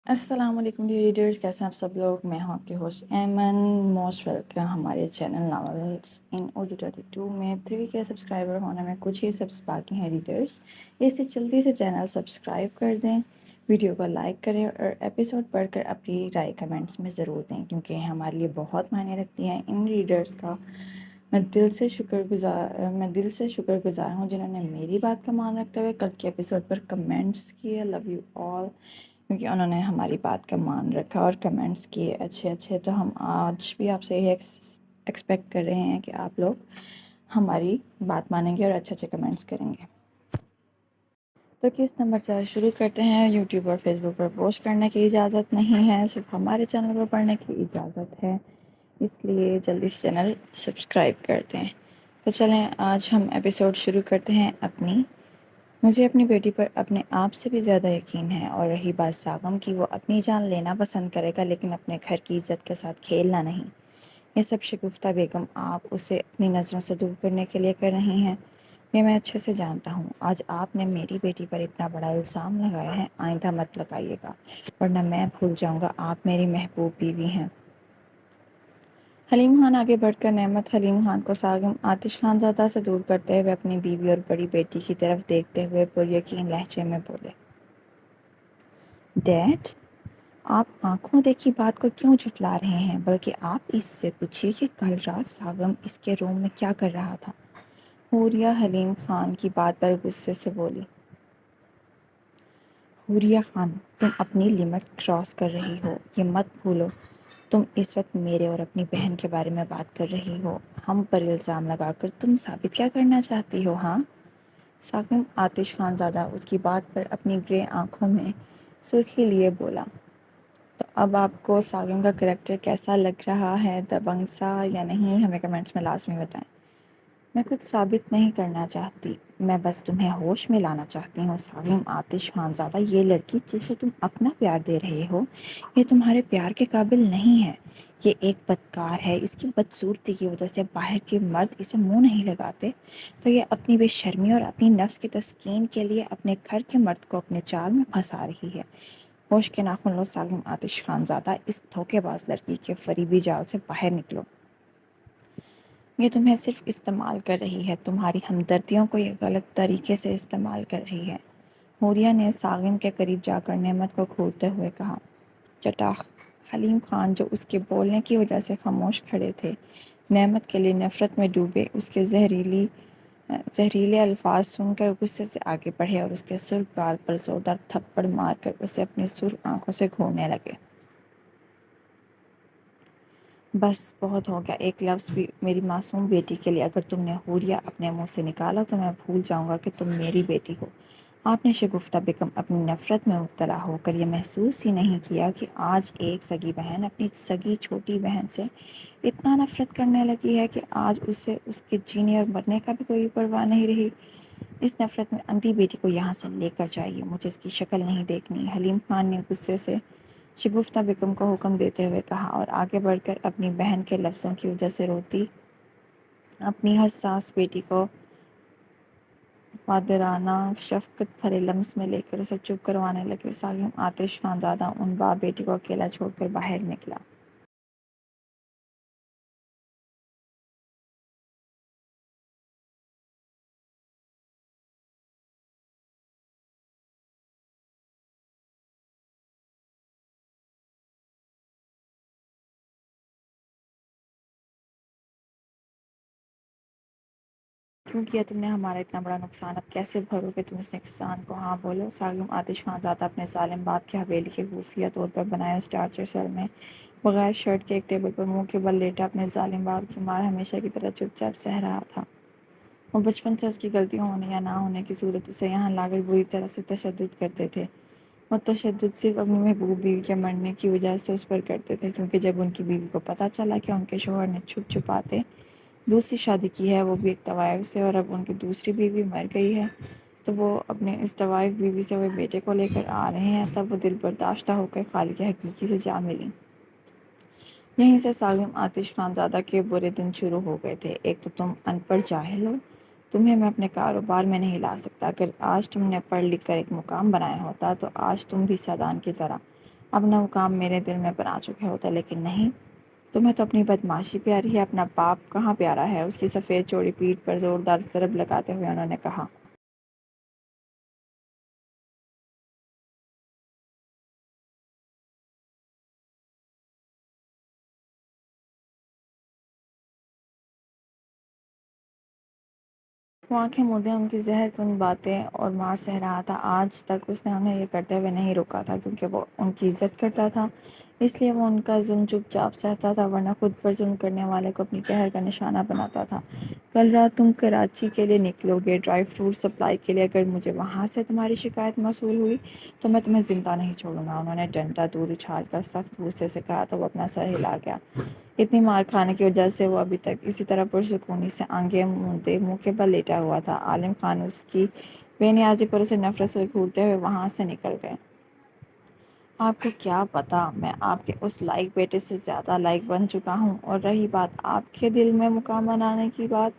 السلام علیکم ریڈرز، کیسے ہیں آپ سب لوگ؟ میں ہوں آپ کے ہوسٹ ایمن. موسٹ ویلکم ہمارے چینل ناولس ان اردو 22 میں 3 کے سبسکرائبر ہونے میں کچھ ہی سبس باقی ہیں ریڈرز. اس سے جلدی سے چینل سبسکرائب کر دیں، ویڈیو کو لائک کریں اور ایپیسوڈ پڑھ کر اپنی رائے کمنٹس میں ضرور دیں، کیونکہ ہمارے لیے بہت معنی رکھتی ہیں ان ریڈرز کا. میں دل سے شکر گزار ہوں جنہوں نے میری بات کا مان رکھتے ہوئے کل کے ایپیسوڈ پر کمنٹس کیے. لو یو آل، کیونکہ انہوں نے ہماری بات کا مان رکھا اور کمنٹس کیے اچھے. تو ہم آج بھی آپ سے یہ ایکسپیکٹ کر رہے ہیں کہ آپ لوگ ہماری بات مانیں گے اور اچھے کمنٹس کریں گے. تو کس نمبر 4 شروع کرتے ہیں. یوٹیوب اور فیس بک پر پوسٹ کرنے کی اجازت نہیں ہے، صرف ہمارے چینل پر پڑھنے کی اجازت ہے، اس لیے جلدی سے چینل سبسکرائب کر دیں. تو چلیں آج ہم ایپیسوڈ شروع کرتے ہیں. مجھے اپنی بیٹی پر اپنے آپ سے بھی زیادہ یقین ہے، اور رہی بات ساغم کی، وہ اپنی جان لینا پسند کرے گا لیکن اپنے گھر کی عزت کے ساتھ کھیلنا نہیں. یہ سب شگفتہ بیگم آپ اسے اپنی نظروں سے دور کرنے کے لیے کر رہی ہیں، یہ میں اچھے سے جانتا ہوں. آج آپ نے میری بیٹی پر اتنا بڑا الزام لگایا ہے، آئندہ مت لگائیے گا، ورنہ میں بھول جاؤں گا آپ میری محبوب بیوی ہیں. حلیم خان آگے بڑھ کر نعمت حلیم خان کو ساغم آتش خان زادہ سے دور کرتے ہوئے اپنی بیوی اور بڑی بیٹی کی طرف دیکھتے ہوئے پر یقین لہجے میں بولے، ڈیڈ، آپ آنکھوں دیکھی بات کو کیوں جھٹلا رہے ہیں؟ بلکہ آپ اس سے پوچھیے کہ کل رات ساغم اس کے روم میں کیا کر رہا تھا. حوریہ حلیم خان کی بات پر غصے سے بولی، حوریہ خان، تم اپنی لمٹ کراس کر رہی ہو، یہ مت بھولو. تم اس وقت میرے اور اپنی بہن کے بارے میں بات کر رہی ہو. ہم پر الزام لگا کر تم ثابت کیا کرنا چاہتی ہو؟ ہاں؟ ساغم آتش خان زادہ اس کی بات پر اپنی گرے آنکھوں میں سرخی لیے بولا. تو اب آپ کو ساغم کا کریکٹر کیسا لگ رہا ہے؟ دبنگ سا یا نہیں؟ ہمیں کمنٹس میں لازمی بتائیں. میں کچھ ثابت نہیں کرنا چاہتی، میں بس تمہیں ہوش میں لانا چاہتی ہوں. ساغم آتش خان زادہ، یہ لڑکی جسے تم اپنا پیار دے رہے ہو، یہ تمہارے پیار کے قابل نہیں ہے. یہ ایک بدکار ہے، اس کی بدصورتی کی وجہ سے باہر کے مرد اسے منہ نہیں لگاتے، تو یہ اپنی بے شرمی اور اپنی نفس کی تسکین کے لیے اپنے گھر کے مرد کو اپنے چال میں پھنسا رہی ہے. ہوش کے ناخن لو ساغم آتش خان زادہ، اس دھوکے باز لڑکی کے فریبی جال سے باہر نکلو. یہ تمہیں صرف استعمال کر رہی ہے، تمہاری ہمدردیوں کو یہ غلط طریقے سے استعمال کر رہی ہے. حوریہ نے ساغم کے قریب جا کر نعمت کو گھورتے ہوئے کہا. چٹاخ! حلیم خان جو اس کے بولنے کی وجہ سے خاموش کھڑے تھے، نعمت کے لیے نفرت میں ڈوبے، اس کے زہریلے الفاظ سن کر غصے سے آگے بڑھے اور اس کے سرخ گال پر زوردار تھپڑ مار کر اسے اپنی سرخ آنکھوں سے گھورنے لگے. بس بہت ہو گیا، ایک لفظ بھی میری معصوم بیٹی کے لیے اگر تم نے حوریہ اپنے منہ سے نکالا تو میں بھول جاؤں گا کہ تم میری بیٹی ہو. آپ نے شگفتہ بیگم اپنی نفرت میں مبتلا ہو کر یہ محسوس ہی نہیں کیا کہ آج ایک سگی بہن اپنی سگی چھوٹی بہن سے اتنا نفرت کرنے لگی ہے کہ آج اسے اس کے جینے اور مرنے کا بھی کوئی پرواہ نہیں رہی. اس نفرت میں اندھی بیٹی کو یہاں سے لے کر جائیے، مجھے اس کی شکل نہیں دیکھنی. حلیم خان نے غصے سے شگفتہ بیگم کو حکم دیتے ہوئے کہا، اور آگے بڑھ کر اپنی بہن کے لفظوں کی وجہ سے روتی اپنی حساس بیٹی کو فادرانہ شفقت بھرے لمس میں لے کر اسے چپ کروانے لگے. ساغم آتش خان زادہ ان باپ بیٹی کو اکیلا چھوڑ کر باہر نکلا. کیوں کیا تم نے ہمارا اتنا بڑا نقصان؟ اب کیسے بھرو گے تم اس نقصان کو؟ ہاں بولو. ساغم آتش خان زادہ اپنے ظالم باپ کی حویلی کے خفیہ طور پر بنائے اس ٹارچر سیل میں بغیر شرٹ کے ایک ٹیبل پر منہ کے بل لیٹا اپنے ظالم باپ کی مار ہمیشہ کی طرح چپ چاپ سہ رہا تھا. وہ بچپن سے اس کی غلطی ہونے یا نہ ہونے کی صورت اسے یہاں لا کر بری طرح سے تشدد کرتے تھے. وہ تشدد صرف اپنی محبوب بیوی کے مرنے کی وجہ سے اس پر کرتے تھے، کیونکہ جب ان کی بیوی کو پتہ چلا کہ ان کے شوہر نے چھپ چھپاتے دوسری شادی کی ہے، وہ بھی ایک طوائف سے، اور اب ان کی دوسری بیوی مر گئی ہے، تو وہ اپنے اس طوائف بیوی سے وہ بیٹے کو لے کر آ رہے ہیں، تب وہ دل برداشتہ ہو کر خالق حقیقی سے جا ملی. یہیں سے ساغم آتش خان زادہ کے برے دن شروع ہو گئے تھے. ایک تو تم ان پڑھ جاہل ہو، تمہیں میں اپنے کاروبار میں نہیں لا سکتا. اگر آج تم نے پڑھ لکھ کر ایک مقام بنایا ہوتا تو آج تم بھی سادان کی طرح اپنا وہ کام میرے دل میں بنا چکے ہوتے، لیکن نہیں، تمہیں تو اپنی بدماشی پیاری ہے، اپنا باپ کہاں پیارا ہے؟ اس کی سفید چوڑی پیٹھ پر زوردار ضرب لگاتے ہوئے انہوں نے کہا۔ وہ آنکھیں موندے ان کی زہر کن باتیں اور مار سہ رہا تھا۔ آج تک اس نے انہیں یہ کرتے ہوئے نہیں روکا تھا، کیونکہ وہ ان کی عزت کرتا تھا، اس لیے وہ ان کا ظلم چپ چاپ سہتا تھا، ورنہ خود پر ظلم کرنے والے کو اپنی قہر کا نشانہ بناتا تھا۔ کل رات تم کراچی کے لیے نکلو گے، ڈرائی فروٹ سپلائی کے لیے۔ اگر مجھے وہاں سے تمہاری شکایت موصول ہوئی تو میں تمہیں زندہ نہیں چھوڑوں گا۔ انہوں نے ڈنڈا دور اچھال کر سخت غصے سے کہا تو وہ اپنا سر ہلا گیا۔ اتنی مار کھانے کی وجہ سے وہ ابھی تک اسی طرح پرسکونی سے آنکھیں موندے منہ کے بل لیٹا ہوا تھا۔ عالم خان اس کی بے نیازی پر اسے نفرت سے گھورتے ہوئے وہاں سے نکل گئے۔ آپ کو کیا پتا، میں آپ کے اس لائق بیٹے سے زیادہ لائق بن چکا ہوں، اور رہی بات آپ کے دل میں مقام بنانے کی بات،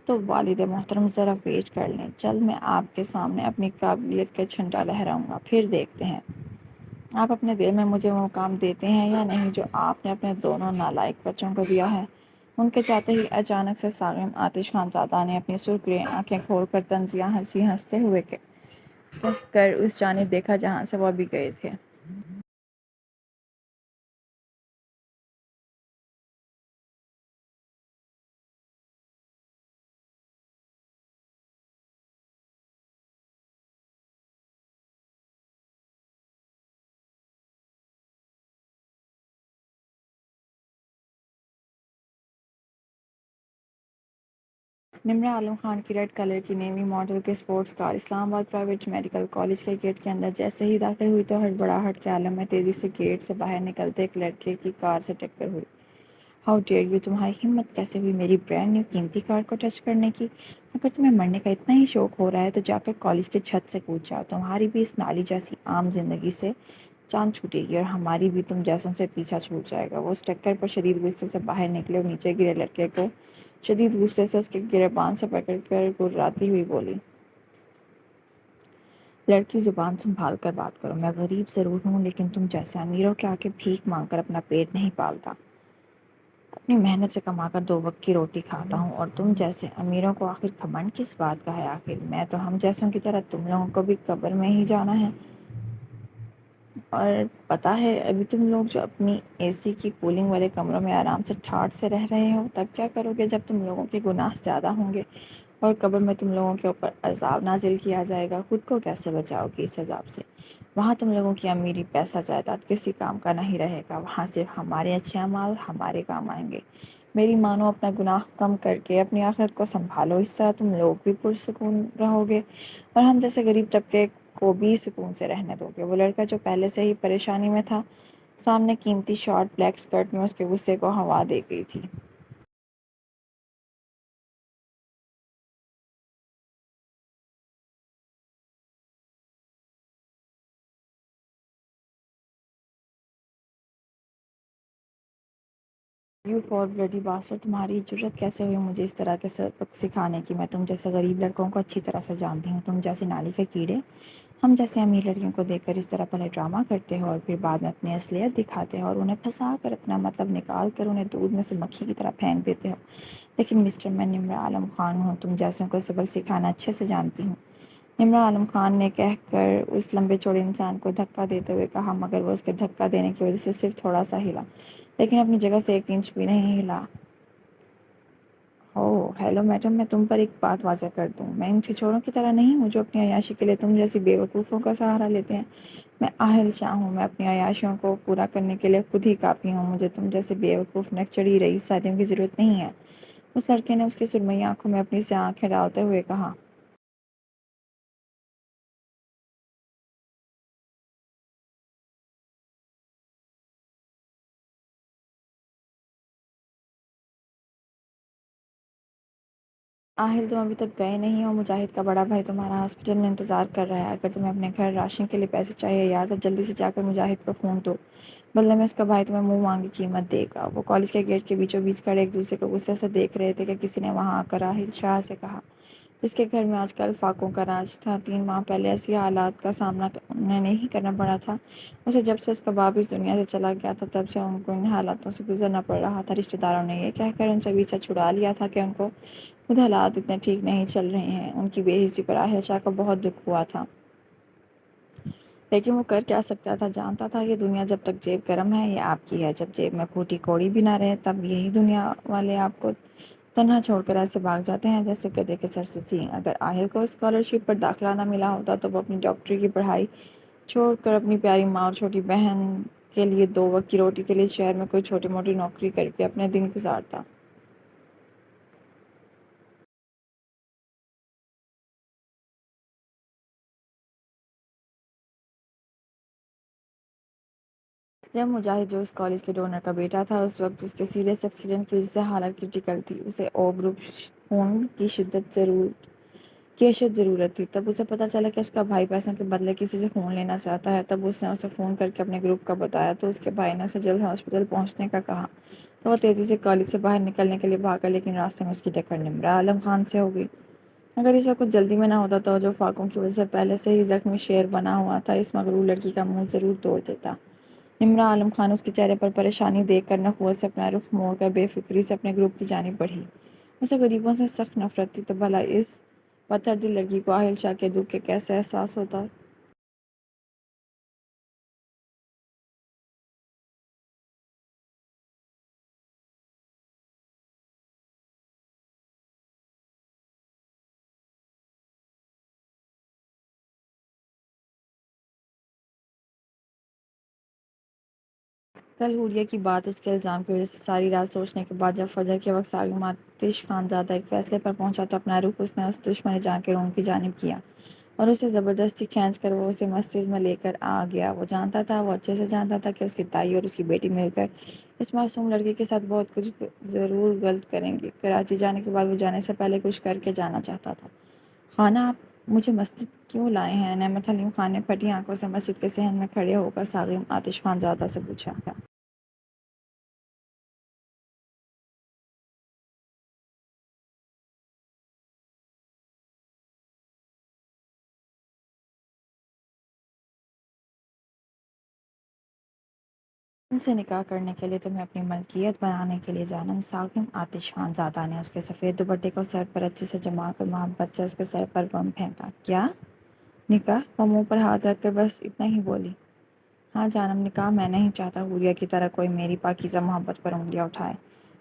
تو والد محترم ذرا ویٹ کر لیں، جلد میں آپ کے سامنے اپنی قابلیت کا جھنڈا لہراؤں گا، پھر دیکھتے ہیں آپ اپنے دل میں مجھے وہ مقام دیتے ہیں یا نہیں جو آپ نے اپنے دونوں نالائق بچوں کو دیا ہے۔ ان کے جاتے ہی اچانک سے ساغر آتش خان زادہ نے اپنی سرخ گرے آنکھیں کھول کر طنزیہ ہنسی ہنستے ہوئے کہہ کر اس جانب دیکھا جہاں سے وہ ابھی گئے تھے۔ نمرہ عالم خان کی ریڈ کلر کی نیوی ماڈل کی اسپورٹس کار اسلام آباد پرائیویٹ میڈیکل کالج کے گیٹ کے اندر جیسے ہی داخل ہوئی تو ہڑبڑاہٹ کے عالم میں تیزی سے گیٹ سے باہر نکلتے ایک لڑکے کی کار سے ٹکر ہوئی۔ ہاؤ ڈیئر یو، تمہاری ہمت کیسے ہوئی میری برانڈ نیو قیمتی کار کو ٹچ کرنے کی؟ اگر تمہیں مرنے کا اتنا ہی شوق ہو رہا ہے تو جا کر کالج کے چھت سے کود جاؤ، تمہاری بھی اس نالی جیسی عام زندگی سے جان چھوٹے گی اور ہماری بھی تم جیسوں سے پیچھا چھوٹ جائے گا۔ وہ اس ٹکر پر شدید غصے سے باہر نکلے اور نیچے گرے لڑکے کو شدید غصے سے اس کے گریبان سے پکڑ کر گراتی ہوئی بولی۔ لڑکی زبان سنبھال کر بات کرو، میں غریب ضرور ہوں لیکن تم جیسے امیروں کے آگے بھیک مانگ کر اپنا پیٹ نہیں پالتا، اپنی محنت سے کما کر دو وقت کی روٹی کھاتا ہوں، اور تم جیسے امیروں کو آخر گھمنڈ کس بات کا ہے؟ آخر میں تو ہم جیسوں کی طرح تم لوگوں کو بھی قبر میں ہی جانا ہے، اور پتہ ہے ابھی تم لوگ جو اپنی اے سی کی کولنگ والے کمروں میں آرام سے ٹھاٹھ سے رہ رہے ہو، تب کیا کرو گے جب تم لوگوں کے گناہ زیادہ ہوں گے اور قبر میں تم لوگوں کے اوپر عذاب نازل کیا جائے گا؟ خود کو کیسے بچاؤ گے اس عذاب سے؟ وہاں تم لوگوں کی امیری، پیسہ، جائیداد کسی کام کا نہیں رہے گا، وہاں صرف ہمارے اچھے اعمال ہمارے کام آئیں گے۔ میری مانو، اپنا گناہ کم کر کے اپنی آخرت کو سنبھالو، اس طرح تم لوگ بھی پرسکون رہو گے اور ہم جیسے غریب طبقے کو بھی سکون سے رہنے دو گے۔ وہ لڑکا جو پہلے سے ہی پریشانی میں تھا، سامنے قیمتی شارٹ بلیک اسکرٹ میں اس کے غصے کو ہوا دے گئی تھی۔ یو فور بلڈی باسٹر، تمہاری جرت کیسے ہوئی مجھے اس طرح کے سبق سکھانے کی؟ میں تم جیسے غریب لڑکوں کو اچھی طرح سے جانتی ہوں، تم جیسے نالی کے کیڑے ہم جیسے امیر لڑکیوں کو دیکھ کر اس طرح پہلے ڈرامہ کرتے ہو اور پھر بعد میں اپنی اصلیت دکھاتے ہو اور انہیں پھنسا کر اپنا مطلب نکال کر انہیں دودھ میں سے مکھی کی طرح پھینک دیتے ہو۔ لیکن مسٹر، میں نمرہ عالم خان ہوں، تم جیسوں کو سبق سکھانا اچھے سے جانتی ہوں، نمرہ عالم خان نے کہہ کر اس لمبے چوڑے انسان کو دھکا دیتے ہوئے کہا، مگر وہ اس کے دھکا دینے کی وجہ سے صرف تھوڑا سا ہلا، لیکن اپنی جگہ سے ایک انچ بھی نہیں ہلا۔ ہیلو میڈم، میں تم پر ایک بات واضح کر دوں، میں ان چھچوڑوں کی طرح نہیں ہوں جو اپنی عیاشی کے لیے تم جیسی بے وقوفوں کا سہارا لیتے ہیں۔ میں اہل شاہ ہوں، میں اپنی عیاشیوں کو پورا کرنے کے لیے خود ہی کافی ہوں، مجھے تم جیسے بے وقوف نک چڑھی رئیس شادیوں کی ضرورت نہیں ہے۔ اس لڑکے نے اس کی سرمئی آنکھوں میں اپنی سیاہ آنکھیں ڈالتے ہوئے کہا۔ آہل، تم ابھی تک گئے نہیں ہو، مجاہد کا بڑا بھائی تمہارا ہاسپٹل میں انتظار کر رہا ہے، اگر تمہیں اپنے گھر راشن کے لیے پیسے چاہیے یار تو جلدی سے جا کر مجاہد کو فون دو، بدلے میں اس کا بھائی تمہیں منہ مانگی قیمت دے گا۔ وہ کالج کے گیٹ کے بیچوں بیچ کھڑے ایک دوسرے کو غصے سے دیکھ رہے تھے کہ کسی نے وہاں آ کر آہل شاہ سے کہا، جس کے گھر میں آج کل فاقوں کا راج تھا۔ 3 ماہ پہلے ایسی حالات کا سامنا انہیں نہیں کرنا پڑا تھا۔ اسے جب سے اس کا باپ اس دنیا سے چلا گیا تھا تب سے ان کو ان حالاتوں سے گزرنا پڑ رہا تھا۔ رشتہ داروں نے یہ کہہ کر ان سے پیچھا چھڑا لیا تھا کہ ان کو خود حالات اتنے ٹھیک نہیں چل رہے ہیں۔ ان کی بے عزتی پر عاہل شاہ کو بہت دکھ ہوا تھا، لیکن وہ کر کیا سکتا تھا؟ جانتا تھا یہ دنیا جب تک جیب گرم ہے یہ آپ کی ہے، جب جیب میں پھوٹی کوڑی بھی نہ رہے تب یہی دنیا والے آپ کو تنہا چھوڑ کر ایسے بھاگ جاتے ہیں جیسے گدھے کے سر سے سینگ۔ اگر عاہل کو اسکالرشپ پر داخلہ نہ ملا ہوتا تو وہ اپنی ڈاکٹری کی پڑھائی چھوڑ کر اپنی پیاری ماں اور چھوٹی بہن کے لیے 2 وقت کی روٹی کے لیے شہر میں کوئی چھوٹی موٹی نوکری کر کے اپنے دن گزارتا۔ جب مجاہد، جو اس کالج کے ڈونر کا بیٹا تھا، اس وقت اس کے سیریس ایکسیڈنٹ کی وجہ سے حالت کرٹیکل تھی، اسے او گروپ خون کی اشد ضرورت تھی، تب اسے پتہ چلا کہ اس کا بھائی پیسوں کے بدلے کسی سے خون لینا چاہتا ہے۔ تب اس نے اسے فون کر کے اپنے گروپ کا بتایا تو اس کے بھائی نے اسے جلد ہاسپٹل پہنچنے کا کہا، تو وہ تیزی سے کالج سے باہر نکلنے کے لیے بھاگا، لیکن راستے میں اس کی ٹکر نمرہ عالم خان سے ہو گئی۔ اگر اسے کچھ جلدی میں نہ ہوتا تو جو فاقوں کی وجہ سے پہلے سے ہی زخمی شیر بنا ہوا تھا، اس مغرور لڑکی کا منہ ضرور توڑ دیتا۔ نمرہ عالم خان اس کے چہرے پر پریشانی دیکھ کر نخوت سے اپنا رخ موڑ کر بے فکری سے اپنے گروپ کی جانب بڑھی۔ اسے غریبوں سے سخت نفرت تھی، تو بھلا اس پتھر دل لڑکی کو عاہل شاہ کے دکھ کے کیسے احساس ہوتا؟ کل حوریہ کی بات، اس کے الزام کی وجہ سے ساری رات سوچنے کے بعد جب فجر کے وقت ساگم آتش خانزادہ ایک فیصلے پر پہنچا تو اپنا رخ اس نے اس دشمن جاں کے روم کی جانب کیا اور اسے زبردستی کھینچ کر وہ اسے مسجد میں لے کر آ گیا۔ وہ جانتا تھا، وہ اچھے سے جانتا تھا کہ اس کی تائی اور اس کی بیٹی مل کر اس معصوم لڑکی کے ساتھ بہت کچھ ضرور غلط کریں گے۔ کراچی جانے کے بعد وہ جانے سے پہلے کچھ کر کے جانا چاہتا تھا۔ خانہ، آپ مجھے مسجد کیوں لائے ہیں؟ نعمت حلیم خان نے پھٹی آنکھوں سے مسجد کے صحن میں کھڑے ہو کر ساغم آتش خانزادہ سے پوچھا۔ تم سے نکاح کرنے کے لیے، تمہیں اپنی ملکیت بنانے کے لیے جانم۔ ساغم آتش خان زادہ نے اس کے سفید دوپٹے کو سر پر اچھے سے جما کر محبت سے اس کے سر پر بم پھینکا۔ کیا نکاح؟ وہ منہ پر ہاتھ رکھ کر بس اتنا ہی بولی۔ ہاں جانم، نکاح میں نہیں چاہتا حوریہ کی طرح کوئی میری پاکیزہ محبت پر انگلیاں اٹھائے۔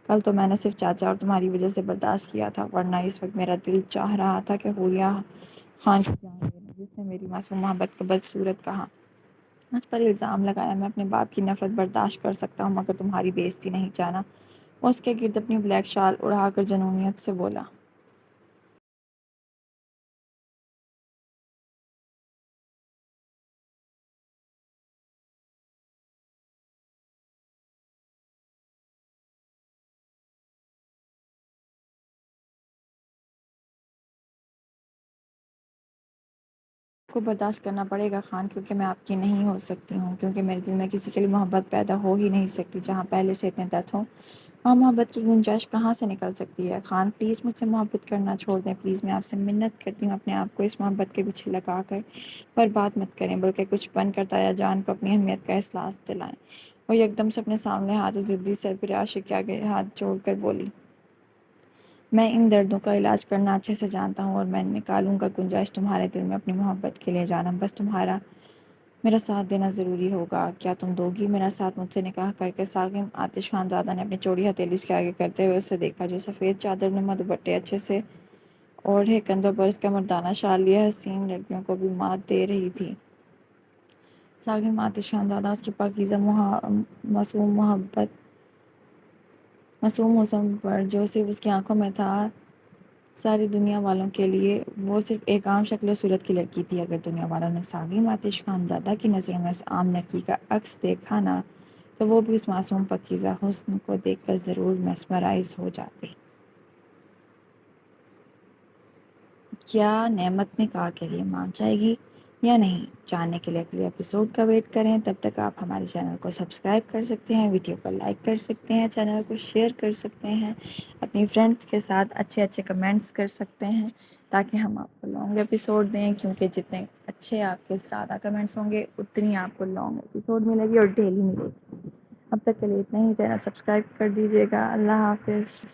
کل تو میں نے صرف چاچا اور تمہاری وجہ سے برداشت کیا تھا، ورنہ اس وقت میرا دل چاہ رہا تھا کہ حوریہ خان کی جان لے لوں، جس نے میری معصوم محبت کو بدصورت کہا، مجھ پر الزام لگایا۔ میں اپنے باپ کی نفرت برداشت کر سکتا ہوں مگر تمہاری بے عزتی نہیں جانا۔ وہ اس کے گرد اپنی بلیک شال اڑا کر جنونیت سے بولا۔ کو برداشت کرنا پڑے گا خان، کیونکہ میں آپ کی نہیں ہو سکتی ہوں، کیونکہ میرے دل میں کسی کے لیے محبت پیدا ہو ہی نہیں سکتی۔ جہاں پہلے سے اتنے درد ہوں وہاں محبت کی گنجائش کہاں سے نکل سکتی ہے؟ خان پلیز مجھ سے محبت کرنا چھوڑ دیں، پلیز میں آپ سے منت کرتی ہوں، اپنے آپ کو اس محبت کے پیچھے لگا کر برباد مت کریں، بلکہ کچھ بن کر تایا جان کو اپنی اہمیت کا احساس دلائیں۔ وہ یکدم سے اپنے سامنے ہاتھ اور ضدی سربراہ عاشق کے آگے ہاتھ جوڑ کر بولی۔ میں ان دردوں کا علاج کرنا اچھے سے جانتا ہوں اور میں نکالوں گا گنجائش تمہارے دل میں اپنی محبت کے لیے جانم، بس تمہارا میرا ساتھ دینا ضروری ہوگا۔ کیا تم دو گی میرا ساتھ مجھ سے نکاح کر کے؟ ساغم آتش خان زادہ نے اپنی چوڑی ہتھیلی اس کے آگے کرتے ہوئے اسے دیکھا، جو سفید چادر نما دوپٹے اچھے سے اوڑھے کندھوں پر اس کا مردانہ شال لیے حسین لڑکیوں کو بھی مات دے رہی تھی۔ ساغم آتش خان زادہ اس کی پاکیزہ معصوم حسن پر، جو صرف اس کی آنکھوں میں تھا، ساری دنیا والوں کے لیے وہ صرف ایک عام شکل و صورت کی لڑکی تھی۔ اگر دنیا والوں نے ساغم آتش خان زادہ کی نظروں میں اس عام لڑکی کا عکس دیکھا نا، تو وہ بھی اس معصوم پاکیزہ حسن کو دیکھ کر ضرور میسمرائز ہو جاتے۔ کیا نعمت نکاح کے لیے مان جائے گی یا نہیں؟ جاننے کے لیے اگلے ایپیسوڈ کا ویٹ کریں۔ تب تک آپ ہمارے چینل کو سبسکرائب کر سکتے ہیں، ویڈیو کو لائک کر سکتے ہیں، چینل کو شیئر کر سکتے ہیں، اپنی فرینڈس کے ساتھ اچھے اچھے کمنٹس کر سکتے ہیں۔ تاکہ ہم آپ کو لانگ ایپیسوڈ دیں، کیونکہ جتنے اچھے آپ کے زیادہ کمنٹس ہوں گے اتنی آپ کو لانگ ایپیسوڈ ملے گی اور ڈیلی ملے گی۔ اب تک کے لیے اتنا ہی، چینل سبسکرائب کر دیجیے گا۔ اللہ حافظ۔